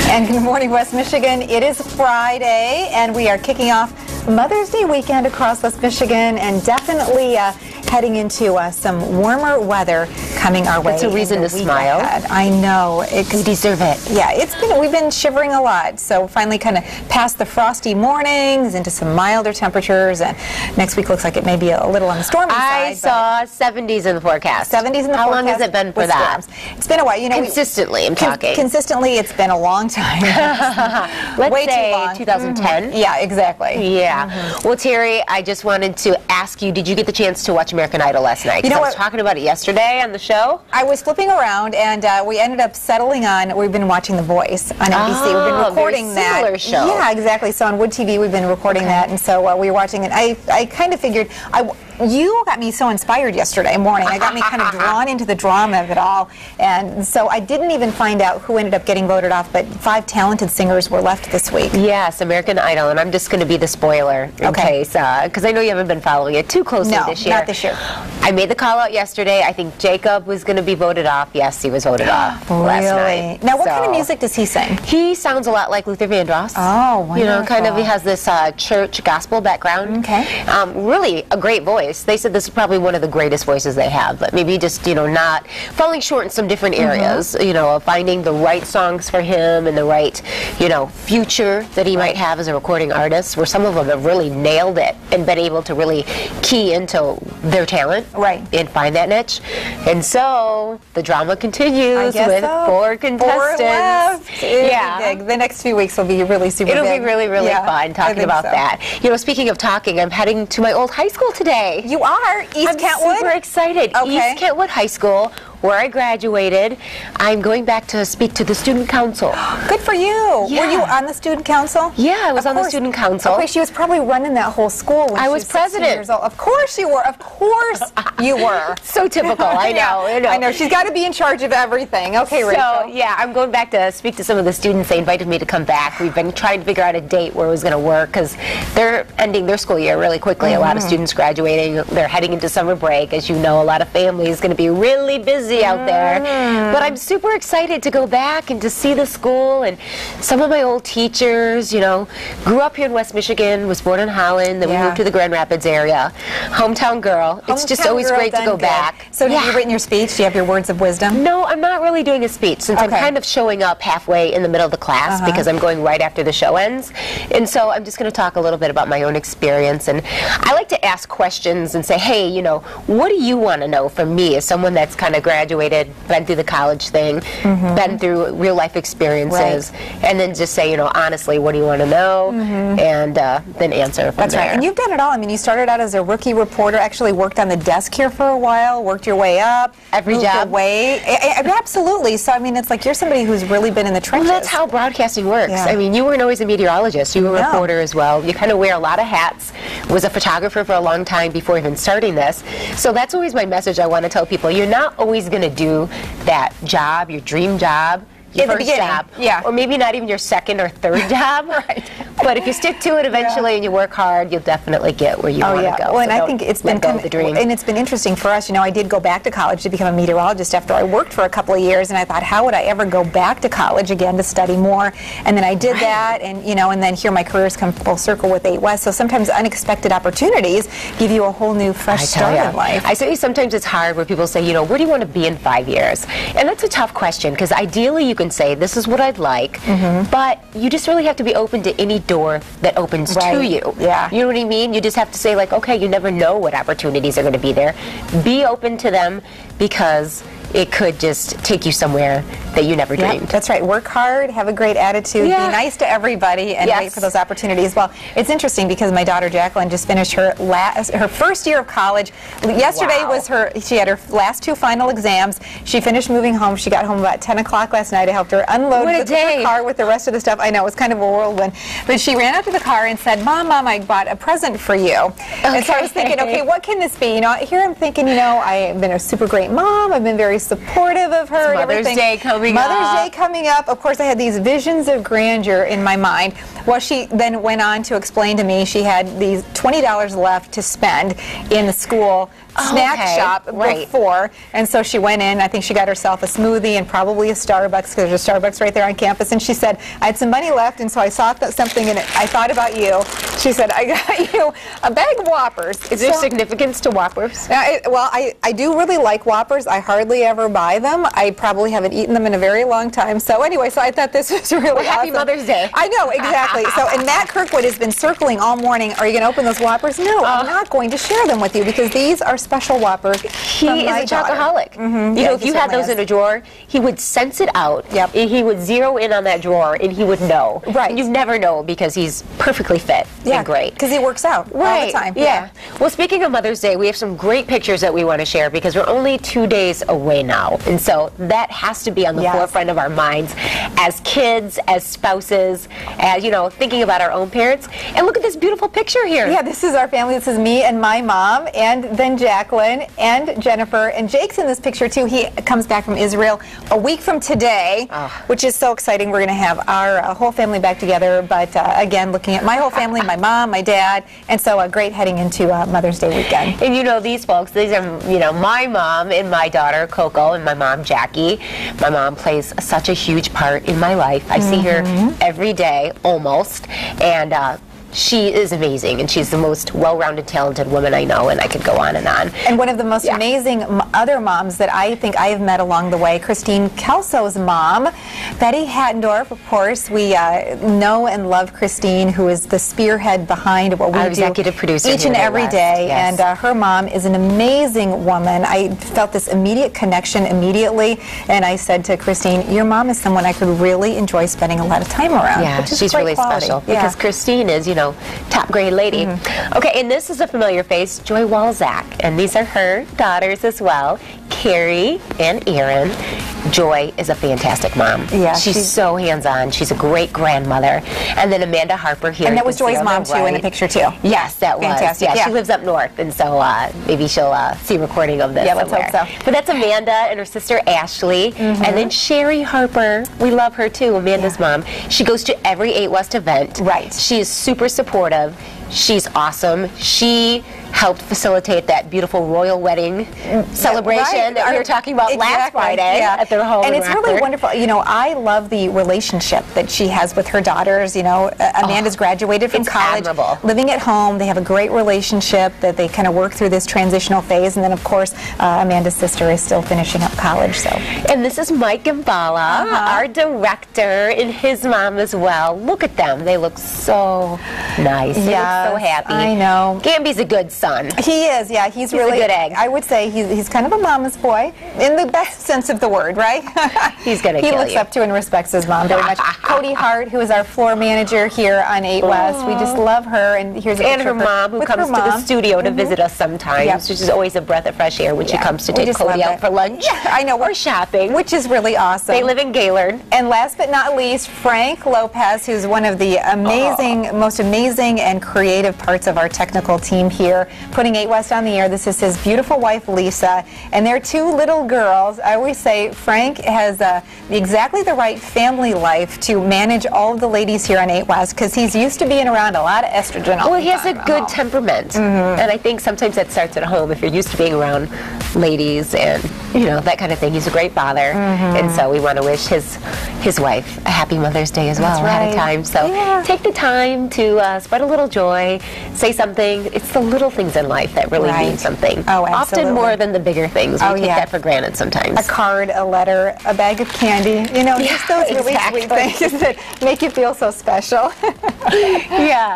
And good morning, West Michigan. It is Friday, and we are kicking off Mother's Day weekend across West Michigan, and definitely heading into some warmer weather coming our way. It's a reason to smile. Ahead. I know. You deserve it. Yeah, we've been shivering a lot, so finally kind of past the frosty mornings into some milder temperatures, and next week looks like it may be a little on the stormy side. I saw 70s in the forecast. 70s in the forecast. How long has it been for that? Storms. It's been a while. You know, consistently, I'm talking. Consistently, it's been a long time. Let's Way say too long. 2010. Yeah, exactly. Yeah. Well, Terry, I just wanted to ask you, did you get the chance to watch American Idol last night? You know I was talking about it yesterday on the show. I was flipping around, and we ended up settling on, we've been watching The Voice on NBC. We've been recording very similar that. Show. Yeah, exactly. So on Wood TV, we've been recording that, and so we were watching it. I kind of figured, you got me so inspired yesterday morning. I got me kind of drawn into the drama of it all, and so I didn't even find out who ended up getting voted off, but 5 talented singers were left this week. Yes, American Idol, and I'm just going to be the spoiler in case, because I know you haven't been following it too closely this year. No, not this year. I made the call out yesterday. I think Jacob was going to be voted off. Yes, he was voted off last night. Now, what kind of music does he sing? He sounds a lot like Luther Vandross. Oh, wonderful. You know, kind of, he has this church gospel background. Okay. Really a great voice. They said this is probably one of the greatest voices they have, but maybe just, you know, not falling short in some different areas, you know, of finding the right songs for him and the right, you know, future that he might have as a recording artist, where some of them have really nailed it and been able to really key into their talent and find that niche. And so the drama continues with 4 contestants. 4 left. Yeah. The next few weeks will be really super big. It'll be really, really fun talking about that. You know, speaking of talking, I'm heading to my old high school today. You are? East Kentwood? I'm super excited. Okay. East Kentwood High School, where I graduated. I'm going back to speak to the student council. Good for you. Yeah. Were you on the student council? Yeah, I was on the student council. Okay, she was probably running that whole school when I she was 16 president. years old. Of course you were. Of course you were. So typical. I know. I know. She's got to be in charge of everything. Okay, Rachel. So, yeah, I'm going back to speak to some of the students. They invited me to come back. We've been trying to figure out a date where it was going to work, because they're ending their school year really quickly. A lot of students graduating. They're heading into summer break. As you know, a lot of families going to be really busy out there. But I'm super excited to go back and to see the school, and some of my old teachers, you know, grew up here in West Michigan, was born in Holland, then we moved to the Grand Rapids area. Hometown girl. It's just always great to go back. So have you written your speech? Do you have your words of wisdom? No, I'm not really doing a speech, since I'm kind of showing up halfway in the middle of the class, because I'm going right after the show ends. And so I'm just going to talk a little bit about my own experience. And I like to ask questions and say, hey, you know, what do you want to know from me as someone that's kind of graduated, been through the college thing, been through real life experiences, and then just say, you know, honestly, what do you want to know, and then answer from there. Right. And you've done it all. I mean, you started out as a rookie reporter, actually worked on the desk here for a while, worked your way up, every job. Absolutely. So, I mean, it's like you're somebody who's really been in the trenches. Well, that's how broadcasting works. I mean, you weren't always a meteorologist. You were a reporter as well. You kind of wear a lot of hats. Was a photographer for a long time before even starting this. So that's always my message I want to tell people. You're not always going to do that job, your dream job, your first job, or maybe not even your second or third job. But if you stick to it eventually and you work hard, you'll definitely get where you want to go. Well, and I think it's been the dream. And it's been interesting for us. You know, I did go back to college to become a meteorologist after I worked for a couple of years, and I thought, how would I ever go back to college again to study more? And then I did that, and you know, and then here my career's come full circle with 8 West. So sometimes unexpected opportunities give you a whole new fresh start in life. I say sometimes it's hard where people say, you know, where do you want to be in 5 years? And that's a tough question, because ideally you can say, this is what I'd like, but you just really have to be open to any door that opens to you. You know what I mean? You just have to say, like, okay, you never know what opportunities are going to be there. Be open to them, because it could just take you somewhere that you never dreamed. That's right. Work hard, have a great attitude, be nice to everybody, and wait for those opportunities. Well, it's interesting because my daughter Jacqueline just finished her first year of college. Yesterday was she had her last 2 final exams. She finished moving home. She got home about 10 o'clock last night. I helped her unload the car with the rest of the stuff. I know, it was kind of a whirlwind. But she ran out to the car and said, Mom, I bought a present for you. And so I was thinking, okay, what can this be? You know, here I'm thinking, you know, I've been a super great mom. I've been very very supportive of her. It's Mother's Day coming up. Mother's Day coming up. Of course, I had these visions of grandeur in my mind. Well, she then went on to explain to me she had these $20 left to spend in the school snack shop before, and so she went in. I think she got herself a smoothie and probably a Starbucks, because there's a Starbucks right there on campus, and she said, I had some money left, and so I saw something in it. I thought about you. She said, I got you a bag of Whoppers. Is there significance to Whoppers? Well, I do really like Whoppers. I hardly ever buy them. I probably haven't eaten them in a very long time. So anyway, so I thought this was really awesome. Happy Mother's Day. I know, exactly. So, and Matt Kirkwood has been circling all morning, are you going to open those Whoppers? No, I'm not going to share them with you, because these are special Whoppers. He is a chocoholic. You know, if you had those in a drawer, he would sense it out. Yep. He would zero in on that drawer, and he would know. Right. And you'd never know, because he's perfectly fit and great. Because he works out all the time. Yeah. Well, speaking of Mother's Day, we have some great pictures that we want to share, because we're only 2 days away now. And so that has to be on the forefront of our minds as kids, as spouses, as, you know, thinking about our own parents. And look at this beautiful picture here. Yeah, this is our family. This is me and my mom, and then Jacqueline and Jennifer, and Jake's in this picture too. He comes back from Israel a week from today, which is so exciting. We're going to have our whole family back together, but again, looking at my whole family, my mom, my dad, and so great heading into Mother's Day weekend. And you know, these folks, these are, you know, my mom and my daughter, Coco, and my mom, Jackie. My mom plays such a huge part in my life. I see her every day, almost, and she is amazing, and she's the most well-rounded, talented woman I know, and I could go on and on. And one of the most amazing other moms that I think I have met along the way, Christine Kelso's mom, Betty Hattendorf, of course. We know and love Christine, who is the spearhead behind what we do executive producer each and every day. And her mom is an amazing woman. I felt this immediate connection immediately, and I said to Christine, your mom is someone I could really enjoy spending a lot of time around. Yeah, which is she's really quality. special, because Christine is, you know, top grade lady. Okay, and this is a familiar face, Joy Walzak, and these are her daughters as well, Carrie and Erin. Joy is a fantastic mom. Yeah, she's so hands-on. She's a great grandmother. And then Amanda Harper here. And that was Joy's mom too in the picture too. Yes, that was. Fantastic. Yeah, she lives up north, and so maybe she'll see a recording of this. Yeah, let's hope so. But that's Amanda and her sister Ashley, and then Sherry Harper. We love her too, Amanda's mom. She goes to every 8 West event. Right. She is super supportive. She's awesome. She helped facilitate that beautiful royal wedding celebration that we were talking about last Friday at their home. And it's really wonderful. You know, I love the relationship that she has with her daughters. You know, Amanda's graduated from college, living at home. They have a great relationship that they kind of work through this transitional phase. And then, of course, Amanda's sister is still finishing up college. So. And this is Mike Gambala, our director, and his mom as well. Look at them. They look so nice. They look so happy. I know. Gamby's a good son. He is, yeah. He's really a good egg. I would say he's kind of a mama's boy in the best sense of the word, right? He's gonna He looks up to and respects his mom very much. Cody Hart, who is our floor manager here on 8 West, we just love her. And here's a picture her mom, who comes to the studio to visit us sometimes, which is always a breath of fresh air when she comes to take Cody out for lunch. Yeah, I know. Or shopping, which is really awesome. They live in Gaylord. And last but not least, Frank Lopez, who's one of the most amazing and creative parts of our technical team here, putting 8 West on the air. This is his beautiful wife, Lisa, and their 2 little girls. I always say Frank has exactly the right family life to manage all of the ladies here on 8 West, because he's used to being around a lot of estrogen all the time. He has a good temperament, and I think sometimes that starts at home. If you're used to being around ladies and, you know, that kind of thing, he's a great father, and so we want to wish his wife a happy Mother's Day as well ahead of time. So take the time to spread a little joy, say something. It's the little things in life that really mean something. Oh, absolutely. Often more than the bigger things. We take that for granted sometimes. A card, a letter, a bag of candy. You know, just those really sweet things that make you feel so special. Yeah.